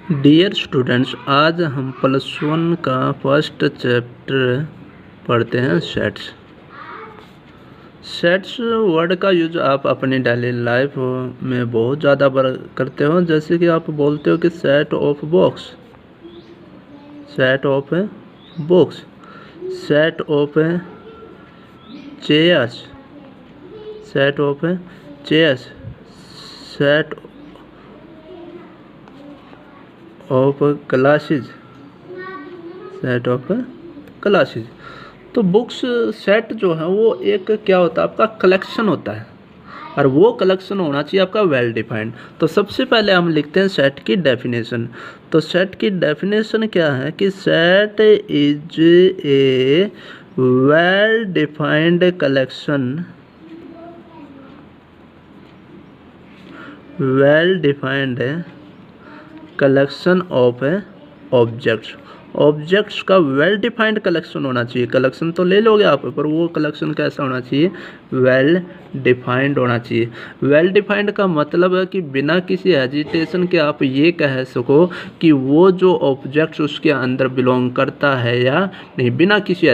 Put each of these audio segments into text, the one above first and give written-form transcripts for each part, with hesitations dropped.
Dear students, आज हम +1 का फर्स्ट चैप्टर पढ़ते हैं सेट्स। सेट्स वर्ड का यूज आप अपनी डेली लाइफ में बहुत ज़्यादा करते हो। जैसे कि आप बोलते हो कि set of box, set of books, set of chairs, set of chairs, set of classes, set of classes. तो बुक्स सेट जो है वो एक क्या होता है, आपका कलेक्शन होता है, और वो कलेक्शन होना चाहिए आपका वेल डिफाइंड। तो सबसे पहले हम लिखते हैं सेट की डेफिनेशन। तो सेट की डेफिनेशन क्या है कि set is a well defined collection, well defined collection of objects. Objects का वेल डिफाइंड कलेक्शन होना चाहिए। कलेक्शन तो ले लोगे आप, पर वो कलेक्शन कैसा होना चाहिए, वेल डिफाइंड होना चाहिए। वेल डिफाइंड का मतलब है कि बिना किसी हेजिटेशन के आप ये कह सको कि वो जो ऑब्जेक्ट्स उसके अंदर बिलोंग करता है या नहीं, बिना किसी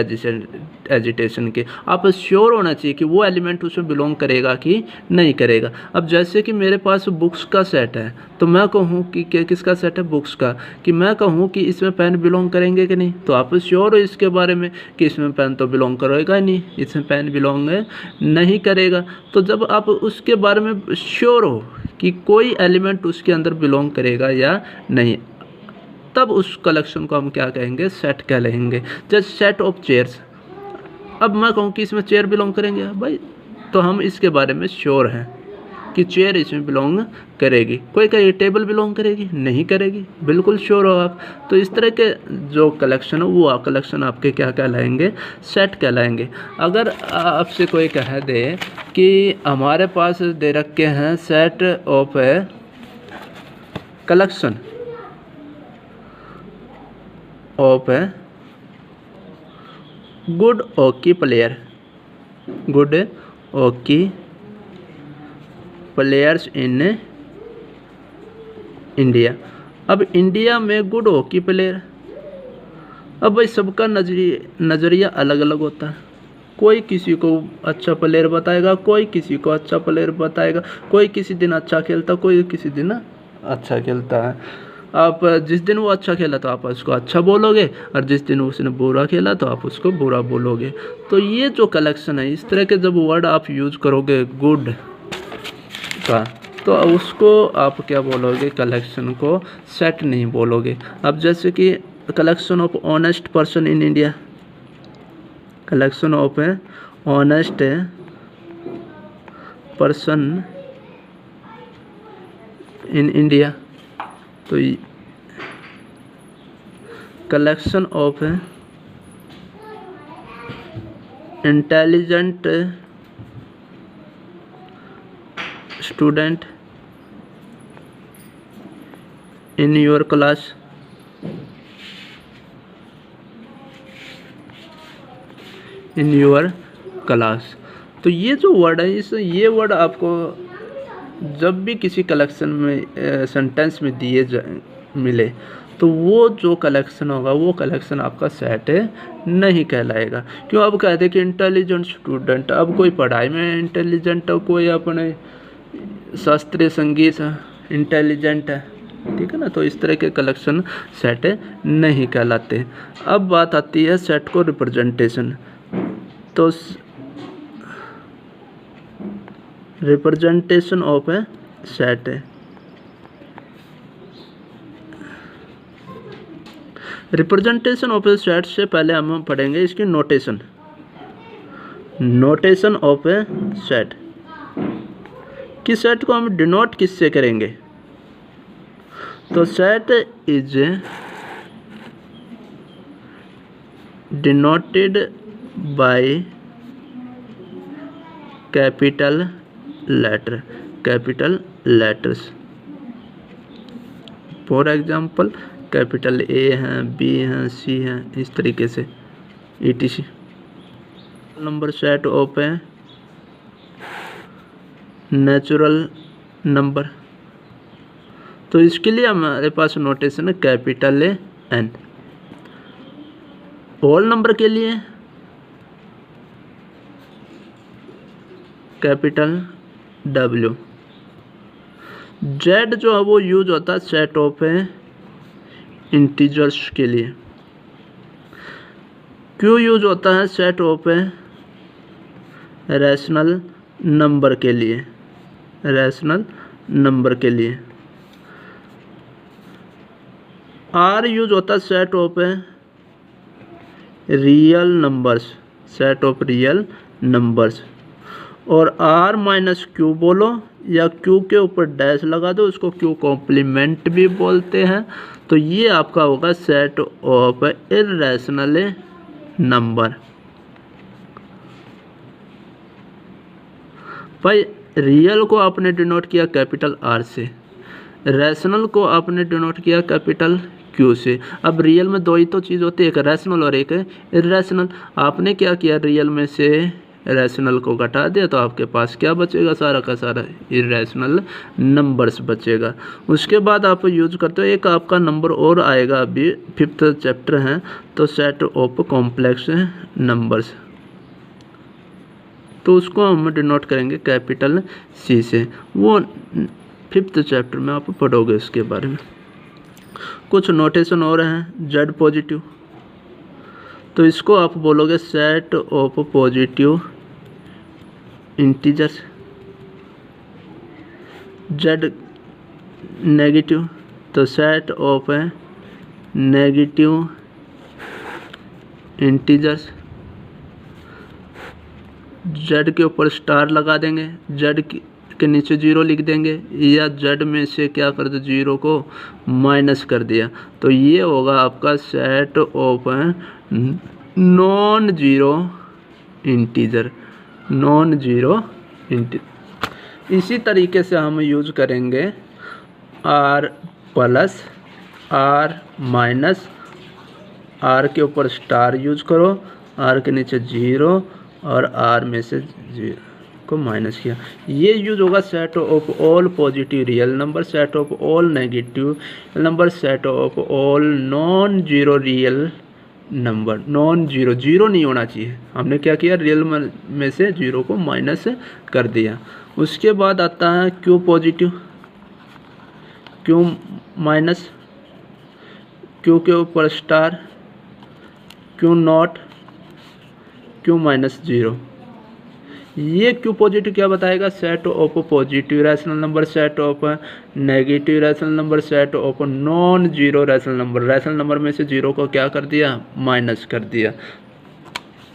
एजिटेशन के आप श्योर होना चाहिए कि वो एलिमेंट उसमें बिलोंग करेगा कि नहीं करेगा। अब जैसे कि मेरे पास बुक्स का सेट है, तो मैं कहूँ कि किसका सेट है, बुक्स का, कि मैं कहूँ कि इसमें पेन बिलोंग करेंगे कि नहीं, तो आप श्योर हो इसके बारे में कि इसमें पेन तो बिलोंग करेगा ही नहीं, इसमें पेन बिलोंग नहीं करेगा। तो जब आप उसके बारे में श्योर हो कि कोई एलिमेंट उसके अंदर बिलोंग करेगा या नहीं, तब उस कलेक्शन को हम क्या कहेंगे, सेट कह लेंगे। जैसे सेट ऑफ चेयर्स, अब मैं कहूँ कि इसमें चेयर बिलोंग करेंगे भाई, तो हम इसके बारे में श्योर हैं कि चेयर इसमें बिलोंग करेगी। कोई कहेगी टेबल बिलोंग करेगी, नहीं करेगी, बिल्कुल श्योर हो आप। तो इस तरह के जो कलेक्शन है वो कलेक्शन आपके क्या कहलाएंगे, सेट कहलाएंगे। अगर आपसे कोई कह दे कि हमारे पास दे रखे हैं set of collection of good hockey player, good hockey players in India. अब इंडिया में गुड हॉकी प्लेयर, अब भाई सबका नज़रिया अलग अलग होता है। कोई किसी को अच्छा प्लेयर बताएगा, कोई किसी को अच्छा प्लेयर बताएगा, कोई किसी दिन अच्छा खेलता, कोई किसी दिन अच्छा खेलता है। आप जिस दिन वो अच्छा खेला तो आप उसको अच्छा बोलोगे, और जिस दिन उसने बुरा खेला तो आप उसको बुरा बोलोगे। तो ये जो कलेक्शन है, इस तरह के जब वर्ड आप यूज करोगे गुड का, तो उसको आप क्या बोलोगे, कलेक्शन को सेट नहीं बोलोगे। अब जैसे कि collection of honest person in India, collection of honest person in India, तो collection of intelligent student in your class, in your class. तो ये जो वर्ड है, ये वर्ड आपको जब भी किसी कलेक्शन में सेंटेंस में मिले, तो वो जो कलेक्शन होगा वो कलेक्शन आपका सेट नहीं कहलाएगा। क्यों? अब कहते हैं कि इंटेलिजेंट स्टूडेंट, अब कोई पढ़ाई में इंटेलिजेंट है, कोई अपने शास्त्रीय संगीत इंटेलिजेंट है, ठीक है ना। तो इस तरह के कलेक्शन सेट नहीं कहलाते। अब बात आती है सेट को रिप्रेजेंटेशन। तो रिप्रेजेंटेशन ऑफ ए सेट है, रिप्रेजेंटेशन ऑफ ए सेट से पहले हम पढ़ेंगे इसकी notation. Notation of a set, कि सेट को हम डिनोट किससे करेंगे। तो set is denoted by capital letter, capital letters. For example capital A हैं, बी हैं, सी हैं, इस तरीके से ETC। Number set of a natural number, तो इसके लिए हमारे पास नोटेशन है कैपिटल एन। होल नंबर के लिए कैपिटल डब्ल्यू। जेड जो है वो यूज होता है सेट ऑफ इंटीजर्स के लिए। क्यू यूज होता है सेट ऑफ रैशनल नंबर के लिए, रैशनल नंबर के लिए। आर यूज होता है set of real numbers, set of real numbers. और आर माइनस क्यू बोलो या क्यू के ऊपर डैश लगा दो, उसको क्यू कॉम्प्लीमेंट भी बोलते हैं। तो ये आपका होगा सेट ऑफ इर्रेशनल नंबर। भाई रियल को आपने डिनोट किया कैपिटल आर से, रैशनल को आपने डिनोट किया कैपिटल क्यू से। अब रियल में दो ही तो चीज़ होती है, एक रैशनल और एक इर्रेशनल। आपने क्या किया, रियल में से रैशनल को घटा दिया तो आपके पास क्या बचेगा, सारा का सारा इर्रेशनल नंबर्स बचेगा। उसके बाद आप यूज करते हो, एक आपका नंबर और आएगा, अभी 5th चैप्टर है, तो सेट ऑफ कॉम्प्लेक्स नंबर्स, तो उसको हम डिनोट करेंगे कैपिटल सी से। वो 5th चैप्टर में आप पढ़ोगे उसके बारे में। कुछ नोटेशन और हैं, जेड पॉजिटिव, तो इसको आप बोलोगे set of positive integers. Z negative, तो set of negative integers. Z के ऊपर स्टार लगा देंगे, जेड के नीचे 0 लिख देंगे, या जेड में से क्या कर दो, 0 को माइनस कर दिया, तो ये होगा आपका set of non zero integer, non zero integer. इसी तरीके से हम यूज करेंगे R plus, R minus, R के ऊपर स्टार यूज करो, आर के नीचे 0 और आर में से 0 को माइनस किया। ये यूज होगा set of all positive real number, set of all negative number, set of all non zero real number. Non zero, zero नहीं होना चाहिए, हमने क्या किया, रियल में से 0 को माइनस कर दिया। उसके बाद आता है Q positive, Q minus, Q के ऊपर star, Q not, Q minus 0। ये क्यू पॉजिटिव क्या बताएगा, set of positive rational number, set of negative rational number, set of non zero rational number. Rational number में से 0 को क्या कर दिया, माइनस कर दिया।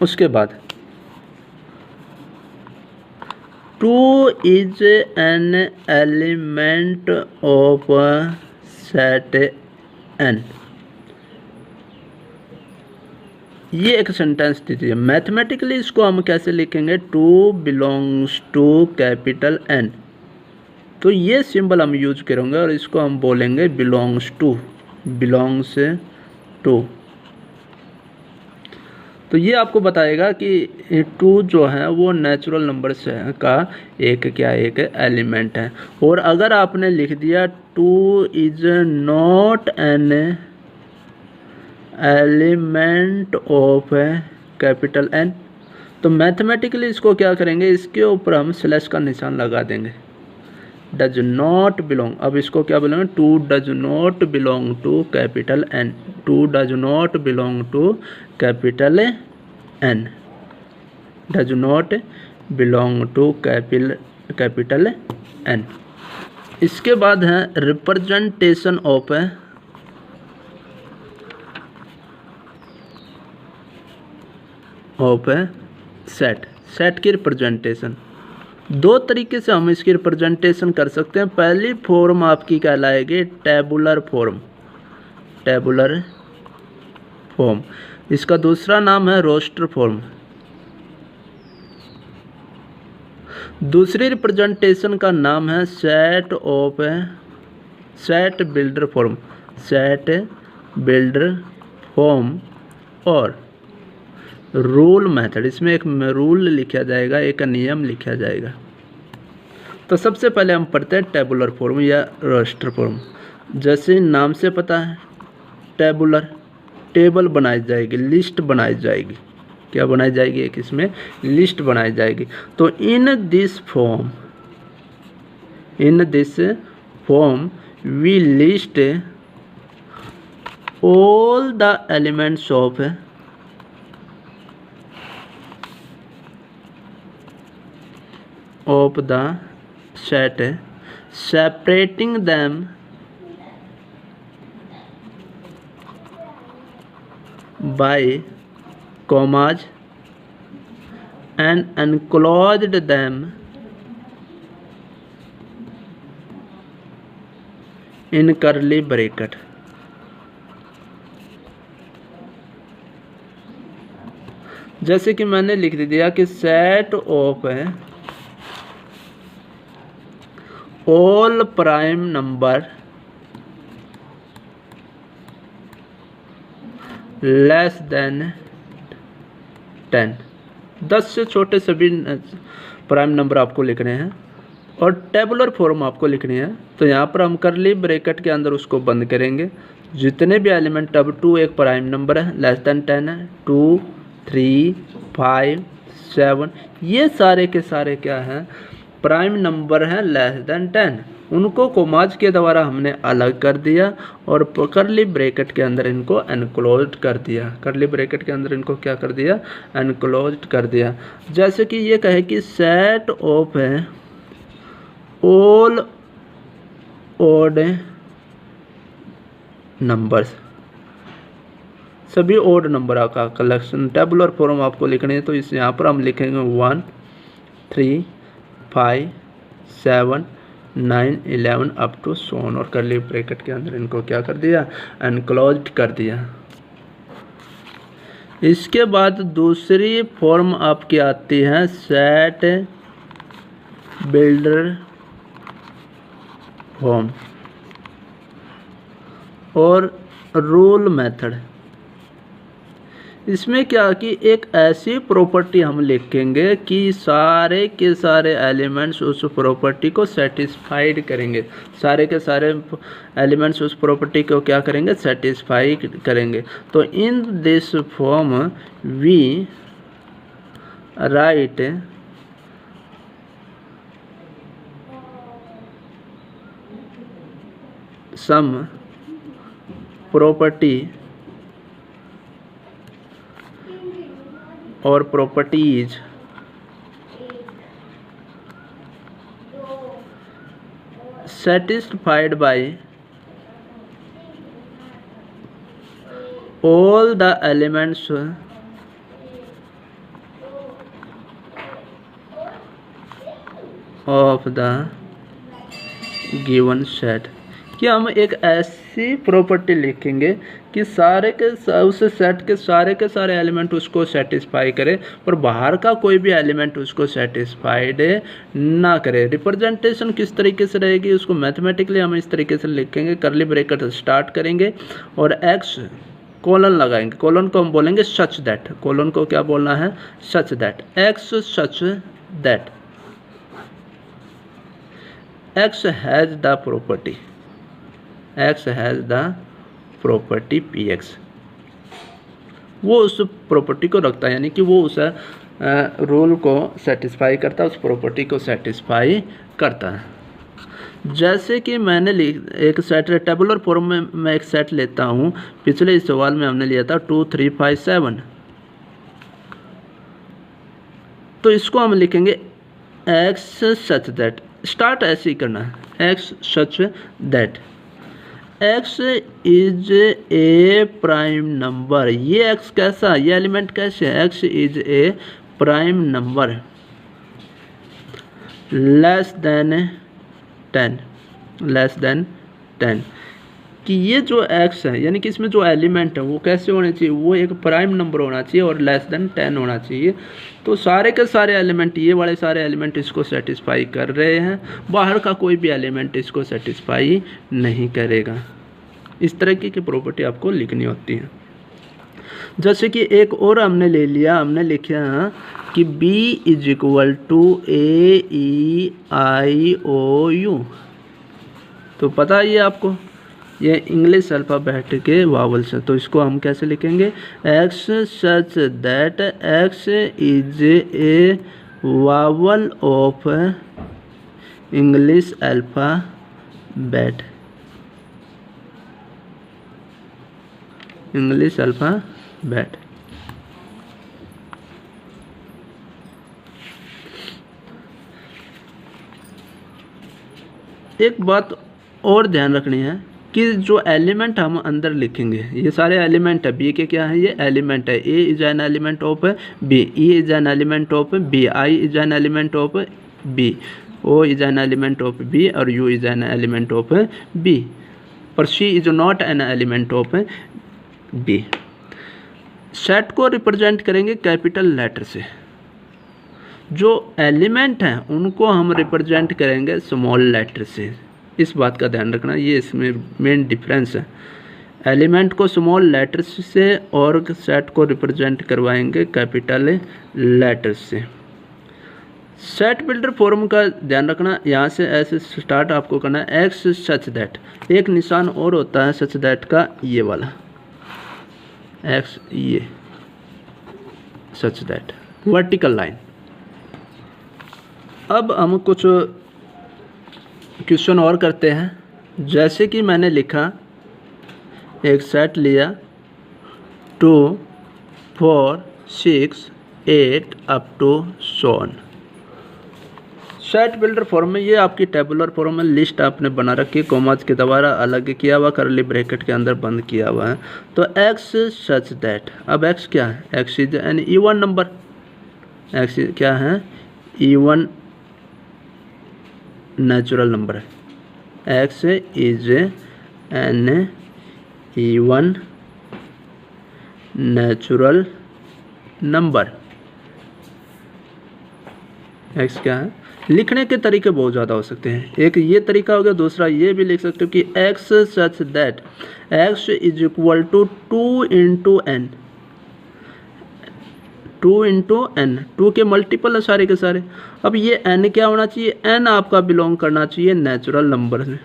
उसके बाद 2 is an element of set N. ये एक सेंटेंस दीजिए, मैथमेटिकली इसको हम कैसे लिखेंगे, 2 बिलोंग्स टू कैपिटल एन। तो ये सिंबल हम यूज करेंगे और इसको हम बोलेंगे बिलोंग्स टू, बिलोंग्स टू। तो ये आपको बताएगा कि 2 जो है वो नेचुरल नंबर से का एक क्या, एक एलिमेंट है। और अगर आपने लिख दिया 2 is not an element of capital N, तो मैथमेटिकली इसको क्या करेंगे, इसके ऊपर हम स्लैश का निशान लगा देंगे, डज नॉट बिलोंग। अब इसको क्या बोलेंगे, 2 does not belong to capital N, 2 does not belong to capital N, does not belong to capital N. इसके बाद है रिप्रेजेंटेशन ऑफ सेट। सेट की रिप्रेजेंटेशन 2 तरीके से हम इसकी रिप्रेजेंटेशन कर सकते हैं। पहली फॉर्म आपकी कहलाएगी टेबुलर फॉर्म, टेबुलर फॉर्म। इसका दूसरा नाम है रोस्टर फॉर्म। दूसरी रिप्रेजेंटेशन का नाम है set of set builder form, set builder form और रूल मेथड। इसमें एक रूल लिखा जाएगा, एक नियम लिखा जाएगा। तो सबसे पहले हम पढ़ते हैं टेबुलर फॉर्म या रोस्टर फॉर्म। जैसे नाम से पता है, टेबुलर, टेबल बनाई जाएगी, लिस्ट बनाई जाएगी। क्या बनाई जाएगी? एक इसमें लिस्ट बनाई जाएगी। तो in this form we list all the elements of the set, separating them by commas and enclosed them in curly bracket। जैसे कि मैंने लिख दिया कि set of all prime number less than 10, 10 से छोटे सभी प्राइम नंबर आपको लिखने हैं और टेबुलर फॉर्म आपको लिखनी है। तो यहाँ पर हम करली ब्रैकेट के अंदर उसको बंद करेंगे। जितने भी एलिमेंट, अब 2 एक प्राइम नंबर है, लेस देन 10 है, 2, 3, 5, 7, ये सारे के सारे क्या हैं? प्राइम नंबर हैं लेस देन 10। उनको कोमाज के द्वारा हमने अलग कर दिया और करली ब्रैकेट के अंदर इनको एनक्लोज्ड कर दिया। करली ब्रैकेट के अंदर इनको क्या कर दिया? एनक्लोज्ड कर दिया। जैसे कि ये कहे कि set of all odd numbers, सभी ओड नंबर का कलेक्शन, टेबुलर फॉर्म आपको लिखनी है। तो इस यहाँ पर हम लिखेंगे 1, 3, 5, 7, 9, 11 अप टू सोन और करली ब्रैकेट के अंदर इनको क्या कर दिया? एनक्लोज्ड कर दिया। इसके बाद दूसरी फॉर्म आपकी आती है सेट बिल्डर फॉर्म और रूल मेथड। इसमें क्या कि एक ऐसी प्रॉपर्टी हम लिखेंगे कि सारे के सारे एलिमेंट्स उस प्रॉपर्टी को सेटिस्फाइड करेंगे। सारे के सारे एलिमेंट्स उस प्रॉपर्टी को क्या करेंगे? सेटिस्फाई करेंगे। तो in this form we write some property और properties satisfied by all the elements of the given set। कि हम एक ऐसी प्रॉपर्टी लिखेंगे कि सारे के उस सेट के सारे एलिमेंट उसको सेटिस्फाई करे और बाहर का कोई भी एलिमेंट उसको सेटिस्फाइड ना करे। रिप्रेजेंटेशन किस तरीके से रहेगी? उसको मैथमेटिकली हम इस तरीके से लिखेंगे, करली ब्रैकेट स्टार्ट करेंगे और एक्स कोलन लगाएंगे। कोलन को हम बोलेंगे सच दैट। कोलन को क्या बोलना है? सच that. X such that x has the property, x has the property P x. वो उस प्रॉपर्टी को रखता है, यानी कि वो उस रूल को सेटिस्फाई करता है, उस प्रॉपर्टी को सेटिस्फाई करता है। जैसे कि मैंने एक सेट टेबुलर फॉर्म में मैं एक सेट लेता हूँ। पिछले इस सवाल में हमने लिया था 2, 3, 5, 7। तो इसको हम लिखेंगे एक्स सच दैट। स्टार्ट ऐसे ही करना है, x such that x is a prime number. ये एक्स कैसा, ये एलिमेंट कैसे है? X is a prime number less than 10, less than 10। कि ये जो एक्स है, यानी कि इसमें जो एलिमेंट है वो कैसे होने चाहिए? वो एक प्राइम नंबर होना चाहिए और लेस देन 10 होना चाहिए। तो सारे के सारे एलिमेंट, ये वाले सारे एलिमेंट इसको सेटिस्फाई कर रहे हैं, बाहर का कोई भी एलिमेंट इसको सेटिस्फाई नहीं करेगा। इस तरह की प्रॉपर्टी आपको लिखनी होती है। जैसे कि एक और हमने ले लिया, हमने लिखा कि B is equal to AEIOU। तो पता है ये आपको ये इंग्लिश अल्फ़ाबेट के वावल्स हैं। तो इसको हम कैसे लिखेंगे, x such that x is a vowel of English alphabet, English alphabet. एक बात और ध्यान रखनी है कि जो एलिमेंट हम अंदर लिखेंगे, ये सारे एलिमेंट है, बी के क्या है, ये एलिमेंट है। A is an element of B, E is an element of B, I is an element of B, O is an element of B और U is an element of B, पर C is not an element of B. Set को represent करेंगे capital letter से, जो element हैं उनको हम represent करेंगे स्मॉल लेटर से। इस बात का ध्यान रखना, ये इसमें मेन डिफरेंस है। एलिमेंट को स्मॉल लेटर से और सेट को रिप्रेजेंट करवाएंगे कैपिटल लेटर से। सेट बिल्डर फॉर्म का ध्यान रखना, यहाँ से ऐसे स्टार्ट आपको करना है, एक्स सच दैट। एक निशान और होता है सच दैट का, ये वाला एक्स, ये सच दैट वर्टिकल लाइन। अब हम कुछ क्वेश्चन और करते हैं। जैसे कि मैंने लिखा, एक सेट लिया 2 4 6 8 up to 7। Set builder form में ये आपकी टेबुलर फॉर्म में लिस्ट आपने बना रखी है, कॉमास के द्वारा अलग किया हुआ, करली ब्रैकेट के अंदर बंद किया हुआ है। तो एक्स सच दैट, अब एक्स क्या है, x is an even number, x क्या है, इवन नेचुरल नंबर है। X is an even natural number. X क्या है, लिखने के तरीके बहुत ज़्यादा हो सकते हैं। एक ये तरीका हो गया, दूसरा ये भी लिख सकते हो कि x such that x is equal to 2 into n, 2 into n, 2 के मल्टीपल है सारे के सारे। अब ये एन क्या होना चाहिए, एन आपका बिलोंग करना चाहिए नेचुरल नंबर में।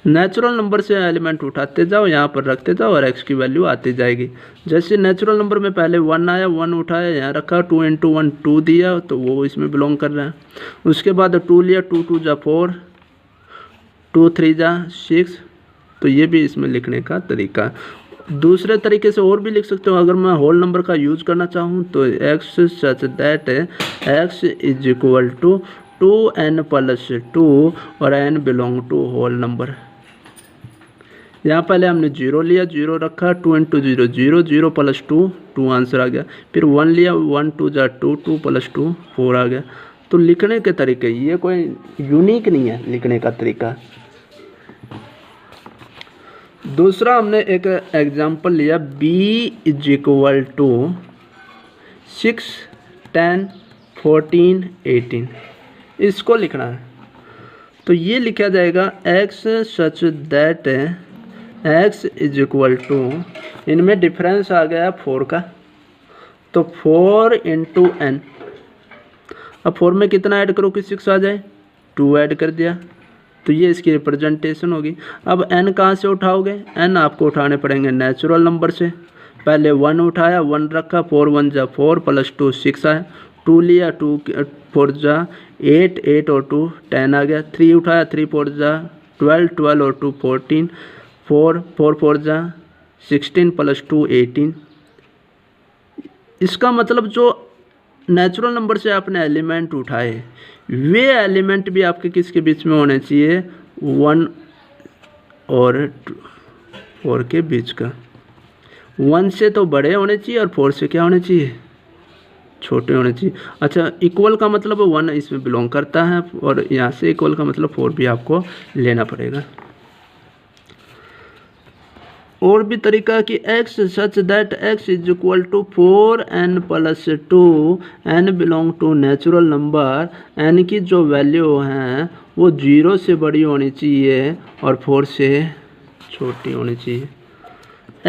नेचुरल नंबर से एलिमेंट उठाते जाओ, यहाँ पर रखते जाओ और एक्स की वैल्यू आती जाएगी। जैसे नेचुरल नंबर में पहले 1 आया, 1 उठाया, यहाँ रखा, 2 इंटू 1 2 दिया, तो वो इसमें बिलोंग कर रहा है। उसके बाद 2 लिया, 2 2 जा 4, 2 3 जा 6, तो ये भी इसमें लिखने का तरीका है। दूसरे तरीके से और भी लिख सकते हो, अगर मैं होल नंबर का यूज़ करना चाहूँ तो x such that x is equal to 2n plus 2 और n belong to whole number. यहाँ पहले हमने 0 लिया, 0 रखा, 2 इंटू 0 0, 0 प्लस 2 2 आंसर आ गया। फिर 1 लिया, 1 2 जा 2, 2 प्लस 2 4 आ गया। तो लिखने के तरीके, ये कोई यूनिक नहीं है लिखने का तरीका। दूसरा हमने एक एग्जांपल लिया, b इज इक्वल टू 6 10 14 18, इसको लिखना है। तो ये लिखा जाएगा x such that x is equal to, इनमें डिफरेंस आ गया 4 का, तो 4 इंटू एन। अब 4 में कितना ऐड करो कि 6 आ जाए, 2 ऐड कर दिया, तो ये इसकी रिप्रेजेंटेशन होगी। अब n कहाँ से उठाओगे, n आपको उठाने पड़ेंगे नेचुरल नंबर से। पहले 1 उठाया, 1 रखा, 4 1 जा 4 प्लस 2 6 आया, 2 लिया, 2 4 जा 8, 8 और 2 10 आ गया। 3 उठाया, 3 4 जा 12, 12 और 2 14, 4 4 4 जा 16 प्लस 2 18। इसका मतलब जो नेचुरल नंबर से आपने एलिमेंट उठाए, वे एलिमेंट भी आपके किसके बीच में होने चाहिए, 1 और 4 के बीच का। 1 से तो बड़े होने चाहिए और 4 से क्या होने चाहिए, छोटे होने चाहिए। अच्छा, इक्वल का मतलब 1 इसमें बिलोंग करता है, और यहाँ से इक्वल का मतलब 4 भी आपको लेना पड़ेगा। और भी तरीका कि x such that x is equal to 4n plus 2, n belong to natural number, n की जो वैल्यू हैं वो 0 से बड़ी होनी चाहिए और 4 से छोटी होनी चाहिए।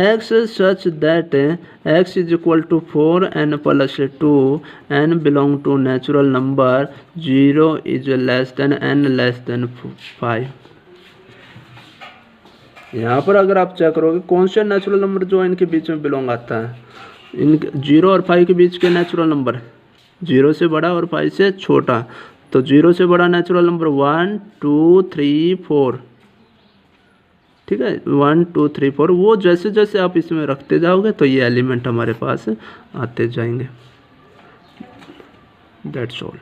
X such that x is equal to 4n plus 2, n belong to natural number, 0 is less than n less than 5। यहाँ पर अगर आप चेक करोगे कौन से नेचुरल नंबर जो इनके बीच में बिलोंग आता है, इन 0 और 5 के बीच के नेचुरल नंबर 0 से बड़ा और 5 से छोटा। तो 0 से बड़ा नेचुरल नंबर 1 2 3 4, ठीक है, 1 2 3 4। वो जैसे जैसे आप इसमें रखते जाओगे तो ये एलिमेंट हमारे पास आते जाएंगे। That's all.